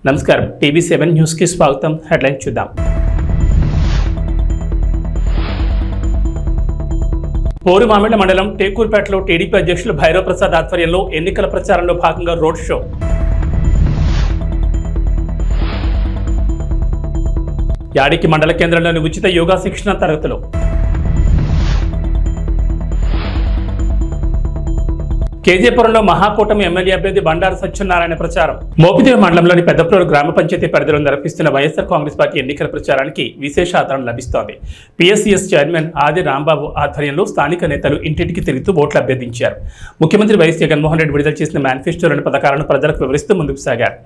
నమస్కారం టీవీ7 న్యూస్ కి స్వాగతం. హెడ్లైన్ చూద్దాం. పోరుమామిళ్ల మండలం టేకూర్పేటలో టీడీపీ అధ్యక్షులు భైరవ్ ప్రసాద్ ఆధ్వర్యంలో ఎన్నికల ప్రచారంలో భాగంగా రోడ్ షో. యాడికి మండల కేంద్రంలోని ఉచిత యోగా శిక్షణ తరగతులు. కేజీపురంలో మహాకూటమి ఎమ్మెల్యే అభ్యర్థి బండారు సత్యనారాయణ ప్రచారం. మోపిదేవి మండలంలోని పెద్దప్రోలు గ్రామ పంచాయతీ పరిధిలో నిర్వహిస్తున్న వైఎస్ఆర్ కాంగ్రెస్ పార్టీ ఎన్నికల ప్రచారానికి విశేష ఆదరణ లభిస్తోంది. పిఎస్సిఎస్ చైర్మన్ ఆది రాంబాబు ఆధ్వర్యంలో స్థానిక నేతలు ఇంటింటికి తిరుగుతూ ఓట్లు అభ్యర్థించారు. ముఖ్యమంత్రి వైఎస్ జగన్మోహన్ రెడ్డి విడుదల చేసిన మేనిఫెస్టోలోని పథకాలను ప్రజలకు వివరిస్తూ ముందుకు సాగారు.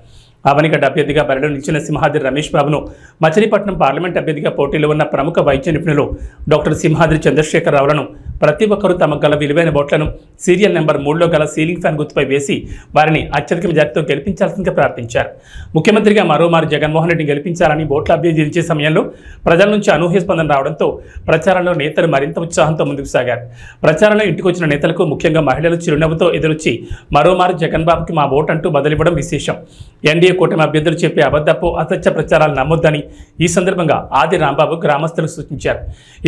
ఆవనిగడ్డ అభ్యర్థిగా బరిలో నిలిచిన సింహాద్రి రమేష్ బాబును, మచిలీపట్నం పార్లమెంట్ అభ్యర్థిగా పోటీలో ఉన్న ప్రముఖ వైద్య నిపుణులు డాక్టర్ సింహాద్రి చంద్రశేఖరరావులను ప్రతి ఒక్కరూ తమ గల విలువైన ఓట్లను సీరియల్ నెంబర్ 3లో గల సీలింగ్ ఫ్యాన్ గుర్తుపై వేసి వారిని అత్యధిక మెజార్టీతో గెలిపించాల్సిందిగా ప్రార్థించారు. ముఖ్యమంత్రిగా మరోమారు జగన్మోహన్ రెడ్డిని గెలిపించాలని ఓట్లు అభ్యర్థించే సమయంలో ప్రజల నుంచి అనూహ్య స్పందన రావడంతో ప్రచారంలో నేతలు మరింత ఉత్సాహంతో ముందుకు సాగారు. ప్రచారంలో ఇంటికొచ్చిన నేతలకు ముఖ్యంగా మహిళలు చిరునవ్వుతో ఎదురొచ్చి మరోమారు జగన్ బాబుకి మా ఓటు అంటూ బదిలివ్వడం విశేషం. ఎన్డీఏ కూటమి అభ్యర్థులు చెప్పే అబద్ధపు అసత్య ప్రచారాలు నమ్మొద్దని ఈ సందర్భంగా ఆది రాంబాబు గ్రామస్తులు సూచించారు.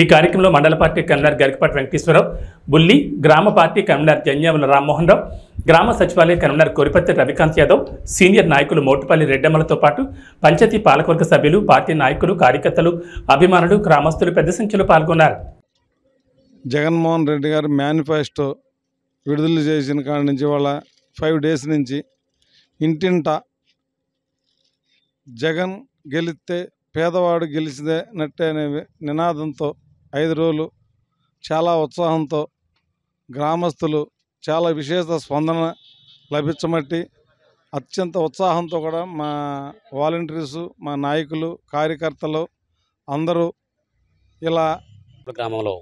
ఈ కార్యక్రమంలో మండల పార్టీ కన్వీనర్ గరికపాటి వెంకటేశ్వరరావు, బుల్లి, గ్రామ పార్టీ కన్వీనర్ జన్యావుల రామ్మోహన్ రావు, గ్రామ సచివాలయ కన్వీనర్ కోరిపత్తి రవికాంత్ యాదవ్, సీనియర్ నాయకులు మోటుపల్లి రెడ్డమ్మలతో పాటు పంచాయతీ పాలకవర్గ సభ్యులు, పార్టీ నాయకులు, కార్యకర్తలు, అభిమానులు, గ్రామస్తులు పెద్ద సంఖ్యలో పాల్గొన్నారు. జగన్మోహన్ రెడ్డి గారు మేనిఫెస్టో విడుదల చేసిన కాడి నుంచి వాళ్ళ 5 డేస్ నుంచి ఇంటింట జగన్ గెలిస్తే పేదవాడు గెలిచినట్టే అనే నినాదంతో 5 రోజులు చాలా ఉత్సాహంతో గ్రామస్తులు చాలా విశేష స్పందన లభించమట్టి అత్యంత ఉత్సాహంతో కూడా మా వాలంటీర్సు, మా నాయకులు, కార్యకర్తలు అందరూ ఇలా గ్రామంలో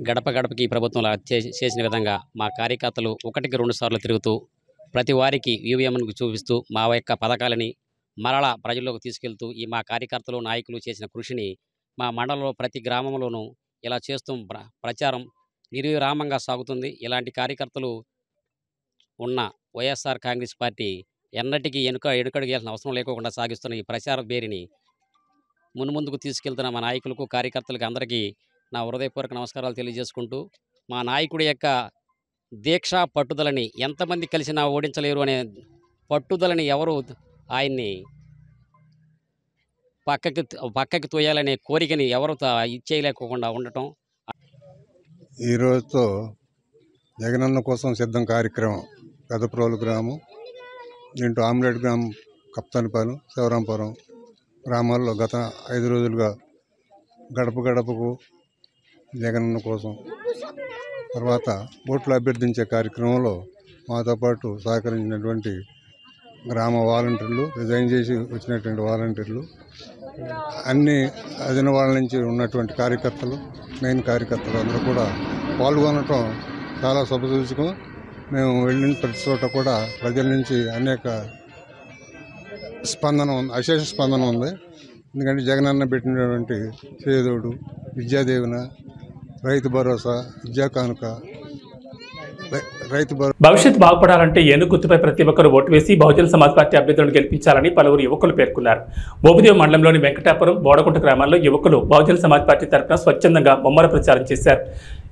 గడప గడపకి ప్రభుత్వంలో చేసిన విధంగా మా కార్యకర్తలు 1కి 2 సార్లు తిరుగుతూ ప్రతి వారికి ఈవీఎంను చూపిస్తూ మా యొక్క పథకాలని మరలా ప్రజల్లోకి తీసుకెళ్తూ ఈ మా కార్యకర్తలు, నాయకులు చేసిన కృషిని మా మండలంలో ప్రతి గ్రామంలోనూ ఇలా చేస్తూ ప్రచారం నిర్విరామంగా సాగుతుంది. ఇలాంటి కార్యకర్తలు ఉన్న వైఎస్ఆర్ కాంగ్రెస్ పార్టీ ఎన్నటికీ ఎడుకడుగేయాల్సిన అవసరం లేకుండా సాగిస్తున్న ఈ ప్రచార బేరిని మున్ముందుకు తీసుకెళ్తున్న మా నాయకులకు, కార్యకర్తలకు అందరికీ నా హృదయపూర్వక నమస్కారాలు తెలియజేసుకుంటూ మా నాయకుడి యొక్క దీక్ష పట్టుదలని ఎంతమంది కలిసినా ఓడించలేరు అనే పట్టుదలని ఎవరు ఆయన్ని పక్కకి తోయాలనే కోరికని ఎవరు ఇచ్చేయలేకోకుండా ఉండటం. ఈరోజుతో జగనన్న కోసం సిద్ధం కార్యక్రమం పెద్దప్రోలు గ్రామం, దీంట్లో ఆమ్లెట్ గ్రామం, కప్తానిపాలెం, శివరాంపురం గ్రామాల్లో గత 5 రోజులుగా గడప గడపకు జగనన్న కోసం తర్వాత ఓట్లు అభ్యర్థించే కార్యక్రమంలో మాతో పాటు సహకరించినటువంటి గ్రామ వాలంటీర్లు, రిజైన్ చేసి వచ్చినటువంటి వాలంటీర్లు, అన్ని అదిన వాళ్ళ నుంచి ఉన్నటువంటి కార్యకర్తలు, మెయిన్ కార్యకర్తలు అందరూ కూడా పాల్గొనటం చాలా శుభసూచకం. మేము వెళ్ళిన ప్రతి చోట కూడా ప్రజల నుంచి అనేక అశేష స్పందన ఉంది. ఎందుకంటే జగనన్న పెట్టినటువంటి చేదోడు, విద్యాదీవెన, రైతు భరోసా, విద్యా కానుక, భవిష్యత్ బాగుపడాలంటే ఏనుగు గుర్తుపై ప్రతి ఒక్కరు ఓటు వేసి బహుజన సమాజ్ పార్టీ అభ్యర్థులను గెలిపించాలని పలువురు యువకులు పేర్కొన్నారు. మోపిదేవి మండలంలోని వెంకటాపురం, బోడకుంట గ్రామాల్లో యువకులు బహుజన సమాజ్ పార్టీ తరఫున స్వచ్ఛందంగా ముమ్మర ప్రచారం చేశారు.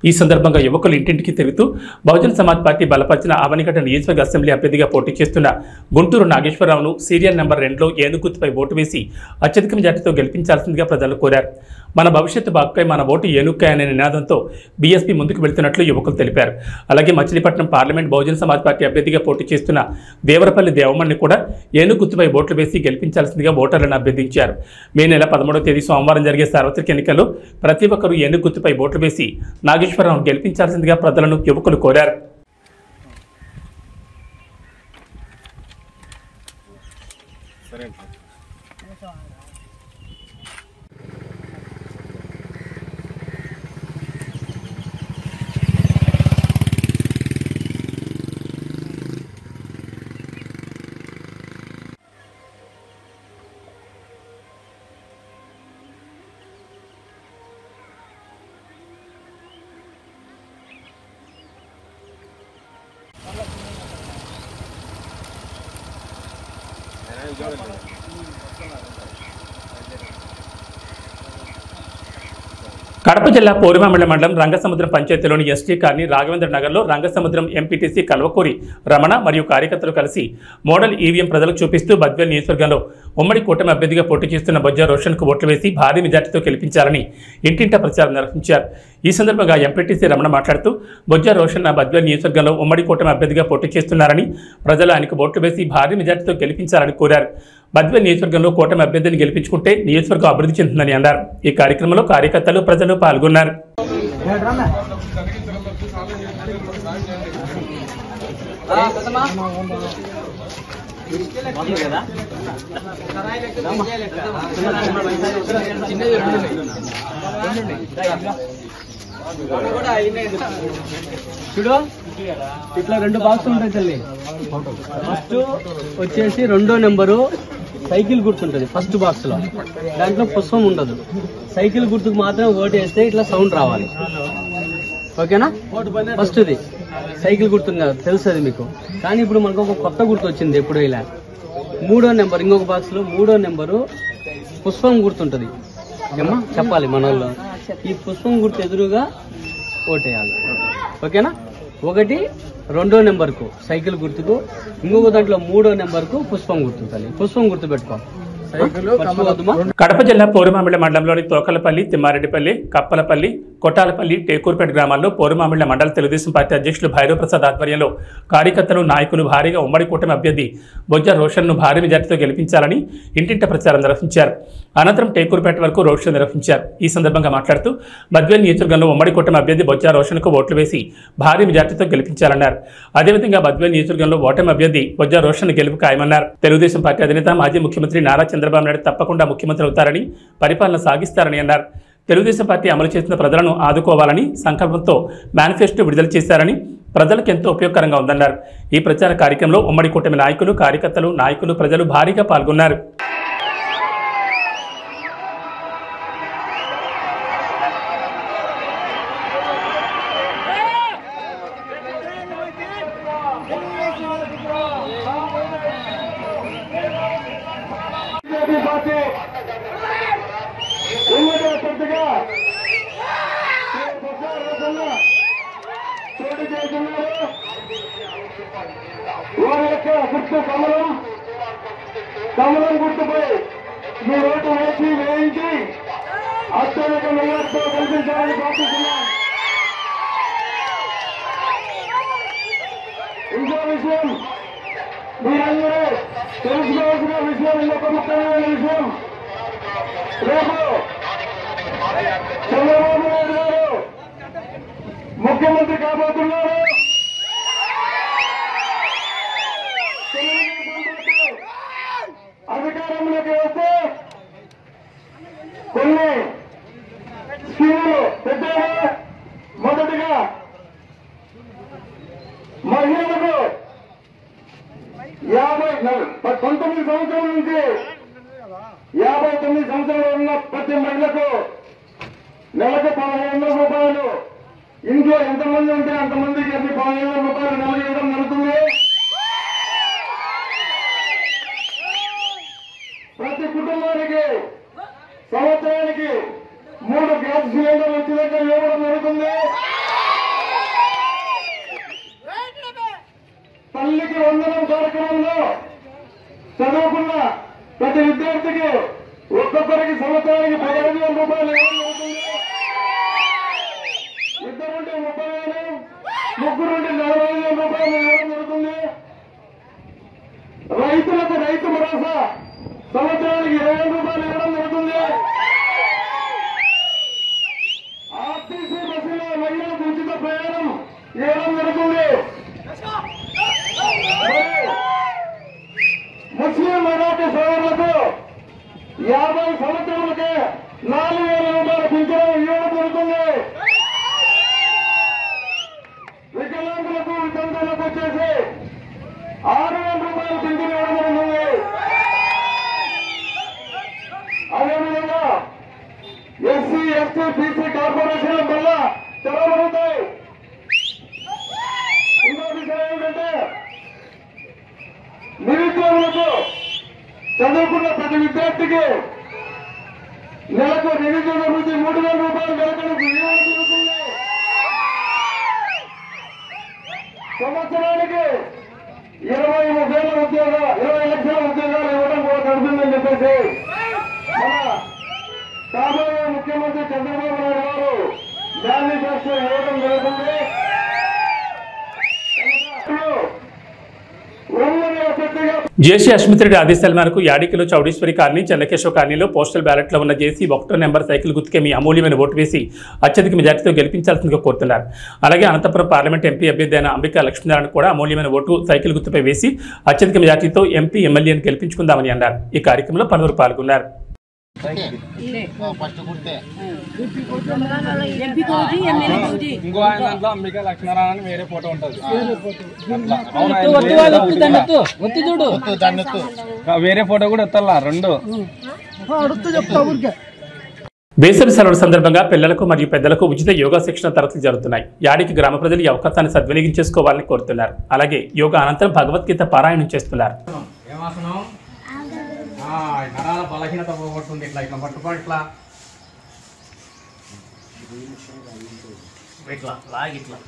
ఈ సందర్భంగా యువకులు ఇంటింటికి తిరుగుతూ బహుజన సమాజ్ పార్టీ బలపరిచిన ఆవనిగడ్డ నియోజకవర్గ అసెంబ్లీ అభ్యర్థిగా పోటీ చేస్తున్న గుంటూరు నాగేశ్వరరావును సీరియల్ నెంబర్ 2లో ఏనుగు గుర్తుపై ఓటు వేసి అత్యధిక మెజార్టీతో గెలిపించాల్సిందిగా ప్రజలు కోరారు. మన భవిష్యత్తు బాగుకై మన ఓటు ఏనుక్కాయ అనే నినాదంతో బీఎస్పీ ముందుకు వెళ్తున్నట్లు యువకులు తెలిపారు. అలాగే మచిలీపట్నం పార్లమెంట్ బహుజన సమాజ్ పార్టీ అభ్యర్థిగా పోటీ చేస్తున్న దేవరపల్లి దేవమ్మని కూడా ఏనుగు గుర్తుపై ఓట్లు వేసి గెలిపించాల్సిందిగా ఓటర్లను అభ్యర్థించారు. మే నెల 13వ తేదీ సోమవారం జరిగే సార్వత్రిక ఎన్నికల్లో ప్రతి ఒక్కరూ ఏనుగు గుర్తుపై ఓట్లు వేసి నాగేశ్వరరావు గెలిపించాల్సిందిగా ప్రజలను యువకులు కోరారు. కడప జిల్లా పోరుమామిళ్ల మండలం రంగసముద్రం పంచాయతీలోని ఎస్టీ కాలనీ రాఘవేంద్ర నగర్లో రంగసముద్రం ఎంపీటీసీ కల్వకూరి రమణ మరియు కార్యకర్తలు కలిసి మోడల్ ఈవీఎం ప్రజలకు చూపిస్తూ బద్వేల్ నియోజకవర్గంలో ఉమ్మడి కూటమి అభ్యర్థిగా పోటీ చేస్తున్న బొజ్జా రోషన్కు ఓట్లు వేసి భారీ మెజార్టీతో గెలిపించాలని ఇంటింటా ప్రచారం నిర్వహించారు. ఈ సందర్భంగా ఎంపీటీసీ రమణ మాట్లాడుతూ బొజ్జా రోషన్ బద్వేల్ నియోజకవర్గంలో ఉమ్మడి కూటమి అభ్యర్థిగా పోటీ చేస్తున్నారని ప్రజలు ఆయనకు ఓట్లు వేసి భారీ మెజార్టీతో గెలిపించాలని కోరారు. బద్వేల్ నియోజకవర్గంలో కూటమి అభ్యర్థిని గెలిపించుకుంటే నియోజకవర్గం అభివృద్ధి చెందుతుందని అన్నారు. ఈ కార్యక్రమంలో కార్యకర్తలు ప్రజలు పాల్గొన్నారు. చూడు ఇట్లా 2 బాక్సులు ఉంటాయి తల్లి. ఫస్ట్ వచ్చేసి 2వ నెంబరు సైకిల్ గుర్తుంటది. ఫస్ట్ బాక్స్ లో దాంట్లో పుష్పం ఉండదు. సైకిల్ గుర్తుకు మాత్రం ఓటు వేస్తే ఇట్లా సౌండ్ రావాలి. ఓకేనా? ఫస్ట్ది సైకిల్ గుర్తుంది కదా, తెలుస్తుంది మీకు. కానీ ఇప్పుడు మనకు ఒక కొత్త గుర్తు వచ్చింది. ఎప్పుడు ఇలా 3వ నెంబర్ ఇంకొక బాక్స్ లో 3వ నెంబరు పుష్పం గుర్తుంటది. ఏమ్మా చెప్పాలి మన వాళ్ళు. ఈ పుష్పం గుర్తు ఎదురుగా ఓటేయాలి. ఓకేనా? 1 2వ నెంబర్కు సైకిల్ గుర్తుకు, ఇంకొక దాంట్లో 3వ నెంబర్కు పుష్పం గుర్తుంటుంది. పుష్పం గుర్తు పెట్టుకో. కడప జిల్లా పోరుమామిళ్ల మండలంలోని తోకలపల్లి, తిమ్మారెడ్డిపల్లి, కప్పలపల్లి, కొట్టాలపల్లి, టేకూరుపేట గ్రామాల్లో పోరుమామిళ్ల మండల తెలుగుదేశం పార్టీ అధ్యక్షులు భైరవ్ ప్రసాద్ ఆధ్వర్యంలో కార్యకర్తలు, నాయకులు భారీగా ఉమ్మడి కూటమి అభ్యర్థి బొజ్జా రోషన్ను భారీ మెజార్టీతో గెలిపించాలని ఇంటింట ప్రచారం నిర్వహించారు. అనంతరం టేకూరుపేట వరకు రోడ్ షో నిర్వహించారు. ఈ సందర్భంగా మాట్లాడుతూ బద్వేల్ నియోజకవర్గంలో ఉమ్మడి కూటమి అభ్యర్థి బొజ్జా రోషన్కు ఓట్లు వేసి భారీ మెజార్టీతో గెలిపించాలన్నారు. అదేవిధంగా బద్వేల్ నియోజకవర్గంలో ఓటమి అభ్యర్థి బొజ్జా రోషన్ గెలుపు ఖాయమన్నారు. తెలుగుదేశం పార్టీ అధినేత మాజీ ముఖ్యమంత్రి నారా చంద్రబాబు నాయుడు తప్పకుండా ముఖ్యమంత్రి అవుతారని, పరిపాలన సాగిస్తారని అన్నారు. తెలుగుదేశం పార్టీ అమలు చేసిన ప్రజలను ఆదుకోవాలని సంకల్పంతో మేనిఫెస్టో విడుదల చేశారని, ప్రజలకు ఎంతో ఉపయోగకరంగా ఉందన్నారు. ఈ ప్రచార కార్యక్రమంలో ఉమ్మడి కూటమి నాయకులు, కార్యకర్తలు, నాయకులు, ప్రజలు భారీగా పాల్గొన్నారు. కమలం గుర్తుపై మీ ఓటు వేయించి అత్యధిక మెజార్టీతో కల్పించాలని ప్రార్థిస్తున్నాం. ఇంకో విషయం మీరందరూ తెలుసుకోవాల్సిన విషయం, ఇంకొక ముఖ్యమైన విషయం, రేపు చంద్రబాబు నాయుడు గారు ముఖ్యమంత్రి కాబోతున్నారు. అధికారంలోకి వస్తే కొన్ని స్కీములు పెట్టారు. మొదటిగా మహిళలకు 19 సంవత్సరాల నుంచి 59 సంవత్సరాలు ఉన్న ప్రతి మహిళకు నెలకు 1500 రూపాయలు, ఇంట్లో ఎంతమంది ఉంటే అంతమందికి 1500 రూపాయలు నెలకు ఇవ్వడం జరుగుతుంది. ప్రతి కుటుంబానికి సంవత్సరానికి 3 గ్యాస్ సిలిండర్లు ఉచితంగా ఇవ్వడం జరుగుతుంది. తల్లికి వందనం కార్యక్రమంలో చదువుకున్న ప్రతి విద్యార్థికి ఒక్కొక్కరికి సంవత్సరానికి 15,000 రూపాయలు ఇవ్వడం జరుగుతుంది. ఇద్దరుంటే 30,000, ముగ్గురుంటే 40,000 రూపాయలు ఇవ్వడం జరుగుతుంది. రైతులకు రైతు భరోసా సంవత్సరానికి 20,000 రూపాయలు ఇవ్వడం జరుగుతుంది. ఆర్టీసీ బస్సులో మహిళలకు ఉచిత ప్రయాణం ఇవ్వడం జరుగుతుంది. ముస్లిం మైనార్టీ సోదరులకు 50 సంవత్సరాలకే 4,000 రూపాయల పింఛను ఇవ్వడం జరుగుతుంది. వికలాంగులకు, వితంతువులకు వచ్చేసి 6,000 రూపాయల పింఛను ఇవ్వడం జరుగుతుంది. అదేవిధంగా ఎస్సీ, ఎస్టీ, బీసీ కార్పొరేషన్ల వల్ల తెరవబడతాయి. ఇంకో విషయం ఏంటంటే నిరుద్యోగులకు చదువుకున్న ప్రతి విద్యార్థికి నెలకు నిరుద్యోగ వృత్తి 3,000 రూపాయలు నెలకు జరుగుతుంది. సంవత్సరానికి 20 లక్షల ఉద్యోగాలు ఇవ్వడం కూడా జరుగుతుందని చెప్పేసి మన కాబోయే ముఖ్యమంత్రి చంద్రబాబు నాయుడు గారు మేనిఫెస్టో ఇవ్వడం జరుగుతుంది. జేసీ అశ్మిత్ రెడ్డి ఆదేశాల మేరకు యాడికిలో చౌడేశ్వరి కాలనీ, చెన్నకేశవ కాలనీలో పోస్టల్ బ్యాలెట్లో ఉన్న జేసీ 1 నెంబర్ సైకిల్ గుర్తుకే మీ అమూల్యమైన ఓటు వేసి అత్యధిక మెజార్టీతో గెలిపించాల్సిందిగా కోరుతున్నారు. అలాగే అనంతపురం పార్లమెంట్ ఎంపీ అభ్యర్థి అయిన అంబికా లక్ష్మీనారాయణ కూడా అమూల్యమైన ఓటు సైకిల్ గుర్తుపై వేసి అత్యధిక మెజార్టీతో ఎంపీ ఎమ్మెల్యేను గెలిపించుకుందామని అన్నారు. ఈ కార్యక్రమంలో పలువురు పాల్గొన్నారు. ఇంకో ఆయన దాంట్లో అంబికా లక్ష్మీనారాయణ వేరే ఫోటో ఉంటుంది, వేరే ఫోటో కూడా ఎత్తాల 2. వేసవి సెలవుల సందర్భంగా పిల్లలకు మరియు పెద్దలకు ఉచిత యోగా శిక్షణ తరగతులు జరుగుతున్నాయి. యాడికి గ్రామ ప్రజలు ఈ అవకాశాన్ని సద్వినియోగించేసుకోవాలని కోరుతున్నారు. అలాగే యోగా అనంతరం భగవద్గీత పారాయణం చేస్తున్నారు. నరాల బలహీనత పోగొట్టుంది. ఇట్లా ఇట్లా పట్టుకోండి, ఇట్లా ఇట్లా లాగి ఇట్లా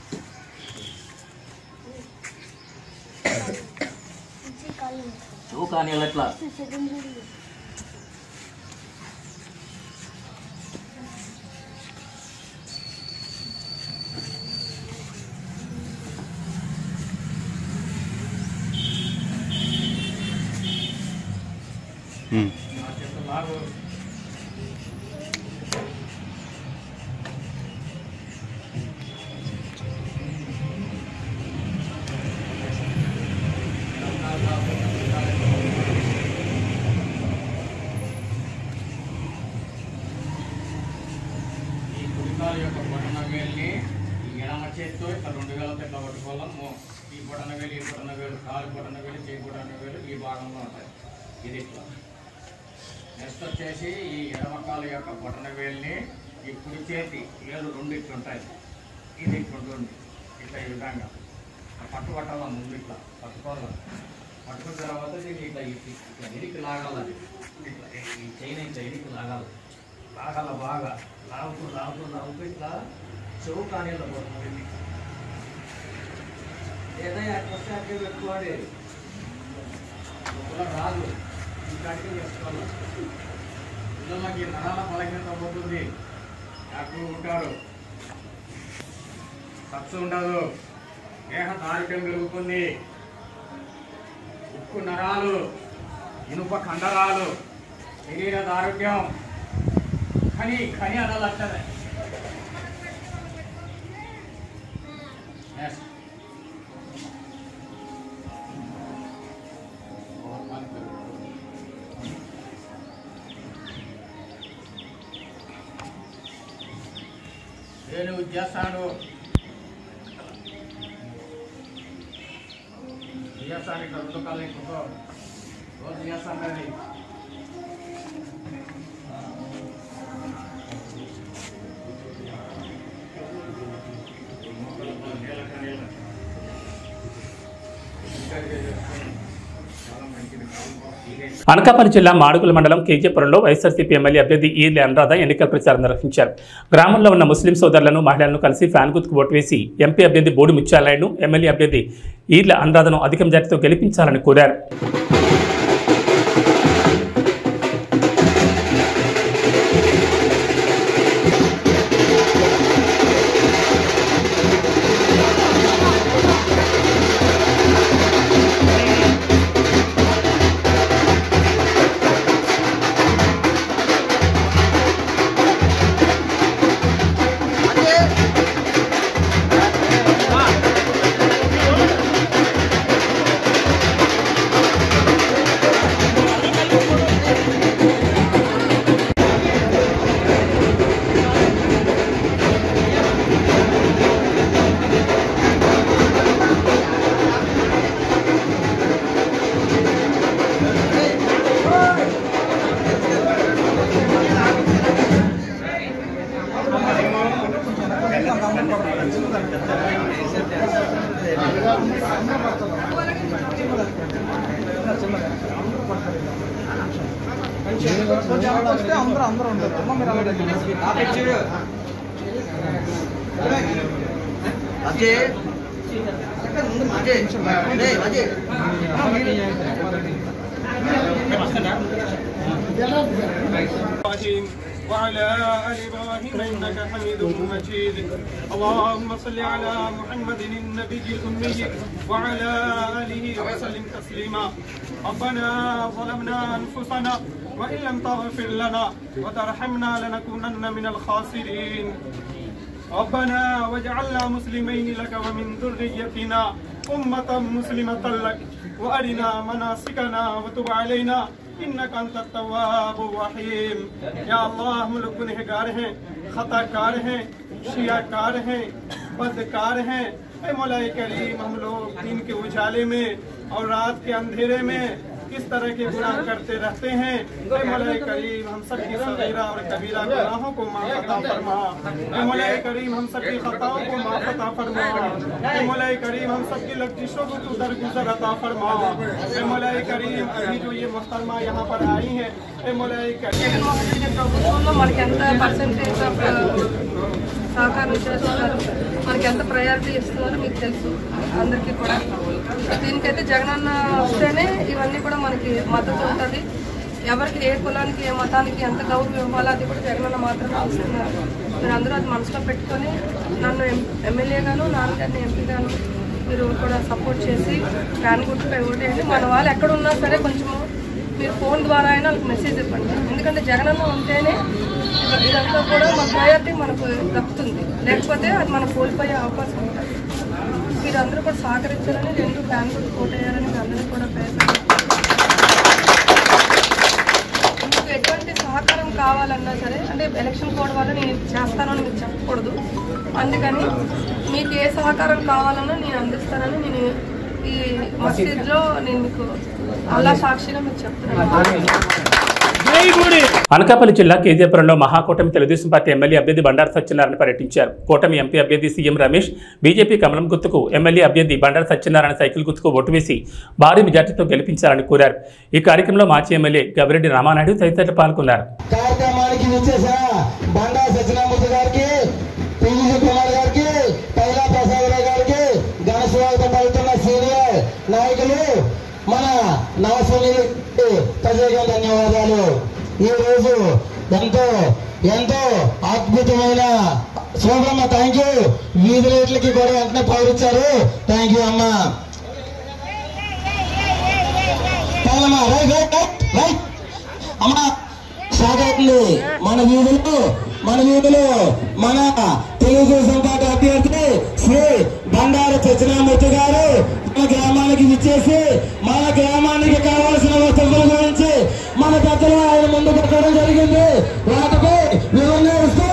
కానీ ఎట్లా యొక్క బొటన వేలిని ఈ ఎడమ చేతితో ఇట్లా 2 వేలతో ఇట్లా పట్టుకోవాలము. ఈ బొటన వేలు, ఈ బొటన వేలు, కాలు బొటన వేలు, చేయి బొటన వేలు ఈ భాగంలో ఉంటాయి. ఇది ఇట్లా. నెక్స్ట్ వచ్చేసి ఈ ఎడమ కాలు యొక్క బొటన వేలిని ఈ కుడి చేతి వేలు 2 ఇట్లా ఉంటాయి. ఇది ఇట్లా ఉంటుంది. ఇట్లా ఈ విధంగా పట్టుబట్టాల ముందు ఇట్లా పట్టుకోవాలి. పట్టుకున్న తర్వాత దీన్ని ఇట్లా ఇట్లా ఎనికి లాగాలి. ఇట్లా ఈ చైన్ ఇట్లా ఎనికి లాగాలి. లాగాల బాగా లాగుతూ ఇట్లా చెవు కానీ పోతుంది. ఏదైనా వస్తే అట్టే పెట్టుకోండి, రాదు ఇంకాడికి చేసుకోవాలి. పిల్లలకి నరాల బలహీనత పోతుంది, యాక్టివ్ ఉంటారు, ఖర్చు ఉండదు, దేహ దారిద్ర్యం పెరుగుతుంది. ఉక్కు నరాలు, ఇనుప కండరాలు, శరీర దారుఢ్యం ఖని అనాలంటారు. నేను చేస్తాను ఇట్లా 2 కాళ్ళు ఇంకో రోజు చేస్తాను. అది అనకాపల్లి జిల్లా మాడుగుల మండలం కేజీపురంలో వైఎస్ఆర్సీపీ ఎమ్మెల్యే అభ్యర్థి ఈర్ల అనురాధ ఎన్నికల ప్రచారం నిర్వహించారు. గ్రామంలో ఉన్న ముస్లిం సోదరులను, మహిళలను కలిసి ఫ్యాన్ గుర్తుకు ఓటు వేసి ఎంపీ అభ్యర్థి బోడి ముత్యాలనాయుడు, ఎమ్మెల్యే అభ్యర్థి ఈర్ల అనురాధను అధిక మెజార్టీతో గెలిపించాలని కోరారు. وعلى آل إبراهيم إنك حميد مجيد اللهم صل على محمد النبي الأمي وعلى آله وسلم تسليما ربنا ظلمنا أنفسنا وإن لم تغفر لنا وترحمنا لنكونن من الخاسرين ربنا واجعلنا مسلمين لك ومن ذريتنا أمة مسلمة لك وأرنا مناسكنا وتب علينا إنك أنت التواب الرحيم या अल्लाह हम लोग गुनहगार हैं खताकार हैं शियाकार हैं बदकार हैं ऐ मौला करीम हम लोग दिन के उजाले में और रात के अंधेरे में किस तरह के गुनाह करते रहते हैं ऐ मौला करीम हम सब की सगीरा और कबीरा गुनाहों को माफ अता फरमा ऐ मौला करीम हम सब की खताओं को माफ अता फरमा ऐ मौला करीम हम सब की लफ्ज़ों को तू दरगुजर अता फरमा ऐ मौला करीम अभी जो ये मोहतरमा यहाँ पर आई हैं ऐ मौला करीम ప్రభుత్వంలో మనకి ఎంత పర్సెంటేజ్ ఆఫ్ సహకారం చేస్తున్నారు, మనకి ఎంత ప్రయారిటీ ఇస్తున్నారో మీకు తెలుసు అందరికీ కూడా. దీనికైతే జగనన్న వస్తేనే ఇవన్నీ కూడా మనకి మద్దతు ఉంటుంది. ఎవరికి ఏ కులానికి ఏ మతానికి ఎంత గౌరవం ఇవ్వాలో అది కూడా జగనన్న మాత్రమే వస్తున్నారు. మీరు అందరూ అది మనసులో పెట్టుకొని నన్ను ఎమ్మెల్యేగాను నాన్నగారిని ఎంపీగాను మీరు కూడా సపోర్ట్ చేసి ఫ్యాన్ గుర్తుపై ఓటేయండి. మన వాళ్ళు ఎక్కడ ఉన్నా సరే కొంచెము మీరు ఫోన్ ద్వారా అయినా వాళ్ళకి మెసేజ్ ఇవ్వండి. ఎందుకంటే జగనన్న ఉంటేనే ఇదంతా కూడా మన ప్రయారిటీ మనకు దక్కుతుంది, లేకపోతే అది మనం కోల్పోయే అవకాశం ఉంటుంది. మీరు అందరూ కూడా సహకరించాలని రెండు ఫ్యాన్ గుర్తు ఓటేయాలని అందరూ కూడా మీకు ఎటువంటి సహకారం కావాలన్నా సరే, అంటే ఎలక్షన్ కోడ్ వల్ల నేను చేస్తానని మీకు చెప్పకూడదు. అందుకని మీకు ఏ సహకారం కావాలన్నా నేను అందిస్తానని నేను ఈ మసీద్లో నేను మీకు అల్లా సాక్షిగా మీకు చెప్తున్నాను. అనకాపల్లి జిల్లా కేజీపురంలో మహాకూటమి తెలుగుదేశం పార్టీ ఎమ్మెల్యే అభ్యర్థి బండారు సత్యనారాయణ పర్యటించారు. కూటమి ఎంపీ అభ్యర్థి సీఎం రమేష్, బీజేపీ కమలం గుర్తుకు ఎమ్మెల్యే అభ్యర్థి బండారు సత్యనారాయణ సైకిల్ గుర్తుకు ఓటు వేసి భారీ మెజార్టీతో గెలిపించాలని కోరారు. ఈ కార్యక్రమంలో మాజీ ఎమ్మెల్యే గవిరెడ్డి రామానాయుడు తదితరులు పాల్గొన్నారు. మన నవసునీలకు ప్రత్యేక ధన్యవాదాలు. ఈ రోజు ఎంతో ఎంతో అద్భుతమైన శోభమ్మ, థ్యాంక్ యూ. వీధి రేట్లకి కూడా వెంటనే పౌరించారు, థ్యాంక్ యూ అమ్మా. రైట్ అమ్మా స్టార్ట్ అవుతుంది. మన వీధిలో మన తెలుగుదేశం పార్టీ అభ్యర్థి శ్రీ బండారు సత్యనారాయణ గారు మన గ్రామానికి విచ్చేసి మన గ్రామానికి కావాల్సిన వసతుల గురించి మన పెద్దలు ఆయన ముందు పెట్టడం జరిగింది. వాటిపై వివరణ ఇస్తూ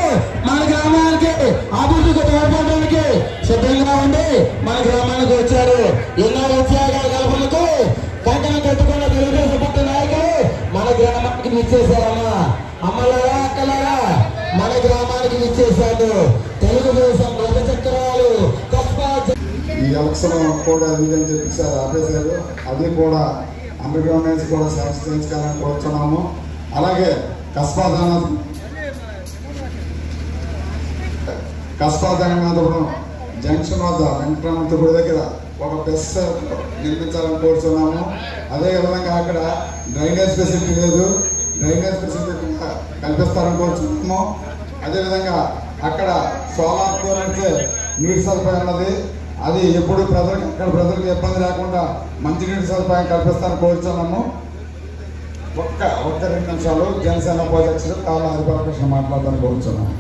మన గ్రామానికి అభివృద్ధికి తోడ్పడడానికి సిద్ధంగా ఉండి మన గ్రామానికి వచ్చారు. ఎన్నో ఉద్యోగాల కల్పనకు కంకణం కట్టుకున్న తెలుగుదేశం పార్టీ నాయకులు మన గ్రామానికి విచ్చేశారమ్మా. అమ్మలారా అక్కలారా మన గ్రామానికి విచ్చేశారు. తెలుగుదేశం గొప్ప చక్రాలు ఈ ఎలక్షన్ కూడా ఇదని చెప్పేసారు ఆపేశారు. అది కూడా అండర్గ్రౌండ్ నుంచి కూడా చేయించుకోవాలని కోరుతున్నాము. అలాగే కస్పాదానాథపురం జంక్షన్ వద్ద వెంకటరామూర్తి గుడి దగ్గర ఒక బస్ నిర్మించాలని కోరుతున్నాము. అదేవిధంగా అక్కడ డ్రైనేజ్ ఫెసిలిటీ లేదు, డ్రైనేజ్ ఫెసిలిటీ కల్పిస్తారని కోరుతున్నాము. అదేవిధంగా అక్కడ సోలార్తో అంటే నీటి సదుపాయం ఉన్నది, అది ఎప్పుడు ప్రజలకు ఇబ్బంది లేకుండా మంచినీటి సదుపాయం కల్పిస్తారని కోరుతున్నాము. ఒక్క 2 నిమిషాలు జనసేన ఉపాధ్యక్షుడు కాళ్ళ హరిబాలకృష్ణ మాట్లాడతాను కోరుతున్నాము.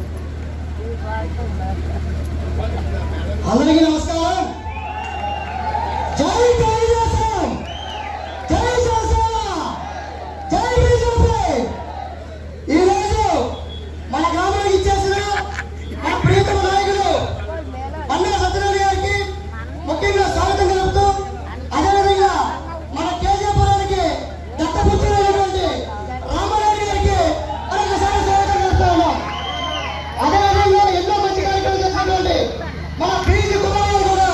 అందరికీ నమస్కారం. జై తెలుగుదేశం, జై జనసేన, జై బీజేపీ. ఈరోజు మన గ్రామానికి ఇచ్చేసిన మన ప్రియతమ నాయకులు బండారు సత్యనారాయణ గారికి ముఖ్యంగా స్వాగతం తెలుపుతూ, అదేవిధంగా మన కేజీపురానికి దత్తపుత్రులైనటువంటి రామారెడ్డి గారికి మరొకసారి స్వాగతం తెలుపుతా ఉన్నాం. అదేవిధంగా ఎన్నో మంచి కార్యక్రమాలు చేసినటువంటి మన బీజీ కుమారులు కూడా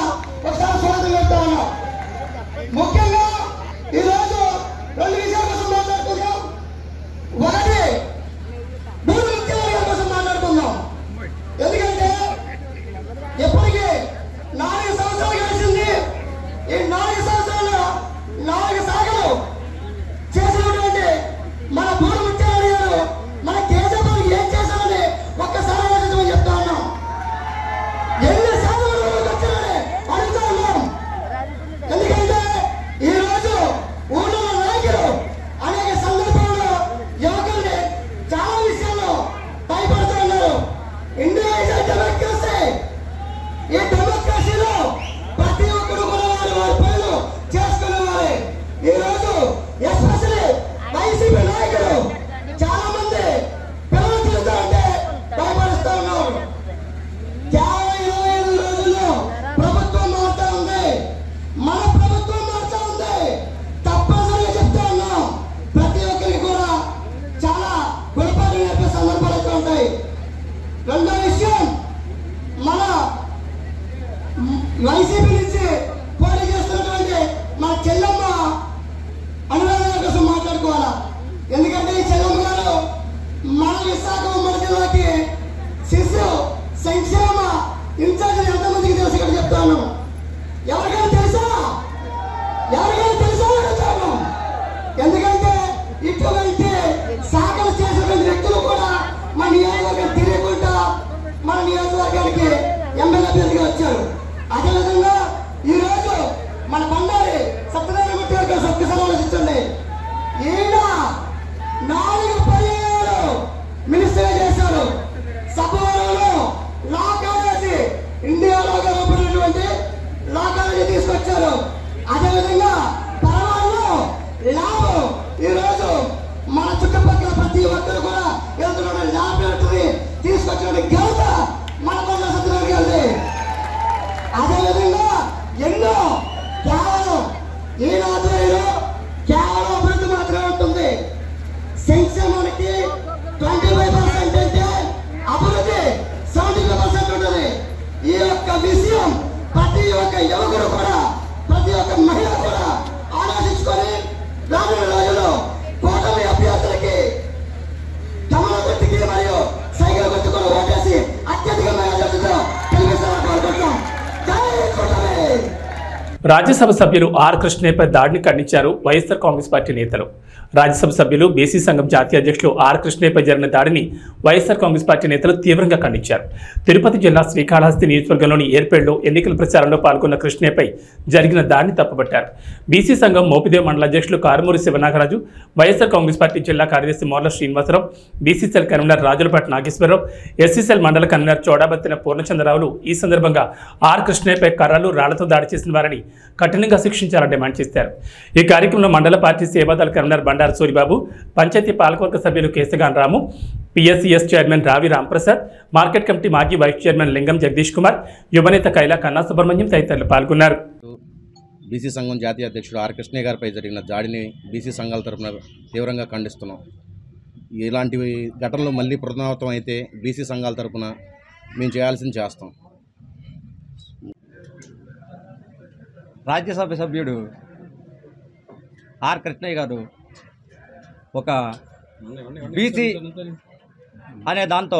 చెప్తాను. ఎవరికైనా తెలుసా అడుగుతాను. ఎందుకంటే ఇటువంటి సాకలు చేసినటువంటి వ్యక్తులు కూడా మన నియోజకవర్గం తిరగకుండా మన నియోజకవర్గానికి ఎమ్మెల్యే అభ్యర్థిగా వచ్చారు. అదేవిధంగా ఈ రోజు మన బండారి సత్యనారాయణమూర్తి గారికి ఒక్కసారి ఆలోచించండి. ఈయన 4 పర్యాయాలు మినిస్టర్ చేశారు. సభవరంలో లా కాలేజీ ఇండియాలో రూపొందినటువంటి లా కాలేజీ తీసుకొచ్చారు. అదేవిధంగా పరమాణులో ల్యాబ్ ఈ రోజు మన చుట్టుపక్కల ప్రతి ఒక్కరు కూడా వెళ్తున్న ల్యాబొరేటరీ తీసుకొచ్చిన ఘనత మన బండారి సత్యనారాయణ గారిది. అదేవిధంగా ఎన్నో కేవలం ఈయన ఆధ్వర్యంలో కేవలం అభివృద్ధి మాత్రమే ఉంటుంది. సంక్షేమానికి 25% అంటే అభివృద్ధి 75% ఉంటుంది. ఈ యొక్క విషయం ప్రతి ఒక్క యువకుడు కూడా ప్రతి ఒక్క మహిళ కూడా ఆలోచించుకొని రానున్న రోజుల్లో కూటమి అభ్యర్థులకి కమల గుర్తుకి మరియు సైకిల్ గుర్తుకొని ఓటేసి అత్యధిక మెజారిటీతో గెలిపిస్తామని కోరుకుంటున్నాం. జై కూటమి. రాజ్యసభ సభ్యులు ఆర్ కృష్ణయ్యపై దాడిని ఖండించారు వైఎస్ఆర్ కాంగ్రెస్ పార్టీ నేతలు. రాజ్యసభ సభ్యులు బీసీ సంఘం జాతీయ అధ్యక్షులు ఆర్ కృష్ణయ్యపై జరిగిన దాడిని వైఎస్ఆర్ కాంగ్రెస్ పార్టీ నేతలు తీవ్రంగా ఖండించారు. తిరుపతి జిల్లా శ్రీకాళహస్తి నియోజకవర్గంలోని ఏర్పేడులో ఎన్నికల ప్రచారంలో పాల్గొన్న కృష్ణయ్యపై జరిగిన దాడిని తప్పుపట్టారు. బీసీ సంఘం మోపిదేవి మండల అధ్యక్షులు కారుమూరి శివనాగరాజు, వైఎస్ఆర్ కాంగ్రెస్ పార్టీ జిల్లా కార్యదర్శి Morla Srinivasarao, BCCL convener Rajulapati Nageswararao, SCCL మండల కన్వీనర్ చోడాబత్తిన పూర్ణచంద్రరావులు ఈ సందర్భంగా ఆర్ కృష్ణయ్యపై కర్రలు రాళ్లతో దాడి చేసిన వారిని కఠినంగా శిక్షించాలని డిమాండ్ చేశారు. ఈ కార్యక్రమంలో మండల పార్టీ సేవాదళ కన్వీనర్ బండారు సూరిబాబు, పంచాయతీ పాలకవర్గ సభ్యులు కేశగాన్ రాము, పిఎస్సిఎస్ చైర్మన్ రావి రాంప్రసాద్, మార్కెట్ కమిటీ మాజీ వైస్ చైర్మన్ లింగం జగదీష్ కుమార్, యువనేత కైలా కన్నా సుబ్రహ్మణ్యం తదితరులు పాల్గొన్నారు. బీసీ సంఘం జాతీయ అధ్యక్షుడు ఆర్ కృష్ణయ్య గారిపై జరిగిన దాడిని బీసీ సంఘాల తరఫున తీవ్రంగా ఖండిస్తున్నాం. ఇలాంటి ఘటనలు మళ్ళీ పునరావృతం అయితే బీసీ సంఘాల తరఫున మేము చేయాల్సింది చేస్తాం. రాజ్యసభ సభ్యుడు ఆర్ కృష్ణయ్య గారు ఒక బీసీ అనే దాంతో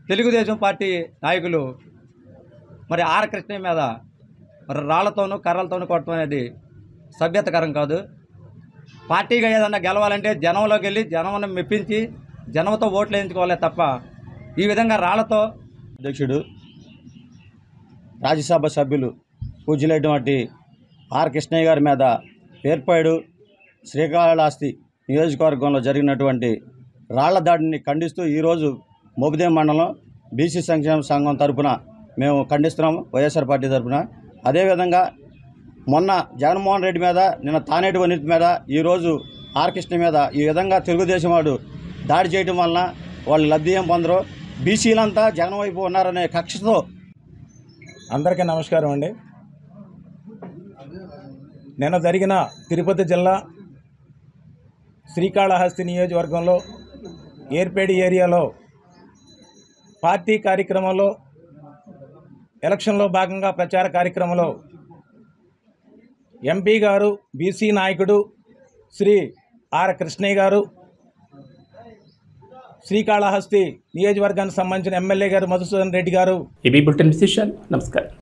తెలుగుదేశం పార్టీ నాయకులు మరి ఆర్ కృష్ణయ్య మీద మరి రాళ్లతోనూ కర్రలతోనూ కొట్టడం అనేది సభ్యతకరం కాదు. పార్టీగా ఏదన్నా గెలవాలంటే జనంలోకి వెళ్ళి జనంను మెప్పించి జనంతో ఓట్లు వేయించుకోవాలే తప్ప ఈ విధంగా రాళ్లతో. అధ్యక్షుడు రాజ్యసభ సభ్యులు పూజ్యులైనటువంటి ఆర్ కృష్ణయ్య గారి మీద ఏర్పాడు శ్రీకాళహస్తి నియోజకవర్గంలో జరిగినటువంటి రాళ్ల దాడిని ఖండిస్తూ ఈరోజు మోపిదేవి మండలం బీసీ సంక్షేమ సంఘం తరఫున మేము ఖండిస్తున్నాము, వైఎస్ఆర్ పార్టీ తరఫున. అదేవిధంగా మొన్న జగన్మోహన్ రెడ్డి మీద, నిన్న తానేటి వనిత మీద, ఈరోజు ఆర్ కృష్ణ మీద ఈ విధంగా తెలుగుదేశం వాడు దాడి చేయడం వలన వాళ్ళు లబ్ధి ఏం పొందరు. బీసీలంతా జగన్ వైపు ఉన్నారనే కక్షతో. అందరికీ నమస్కారం అండి. నిన్న జరిగిన తిరుపతి జిల్లా శ్రీకాళహస్తి నియోజకవర్గంలో ఏర్పేడి ఏరియాలో పార్టీ కార్యక్రమంలో ఎలక్షన్లో భాగంగా ప్రచార కార్యక్రమంలో ఎంపీ గారు, బీసీ నాయకుడు శ్రీ ఆర్ కృష్ణయ్య గారు, శ్రీకాళహస్తి నియోజకవర్గానికి సంబంధించిన ఎమ్మెల్యే గారు మధుసూదన్ రెడ్డి గారు. నమస్కారం.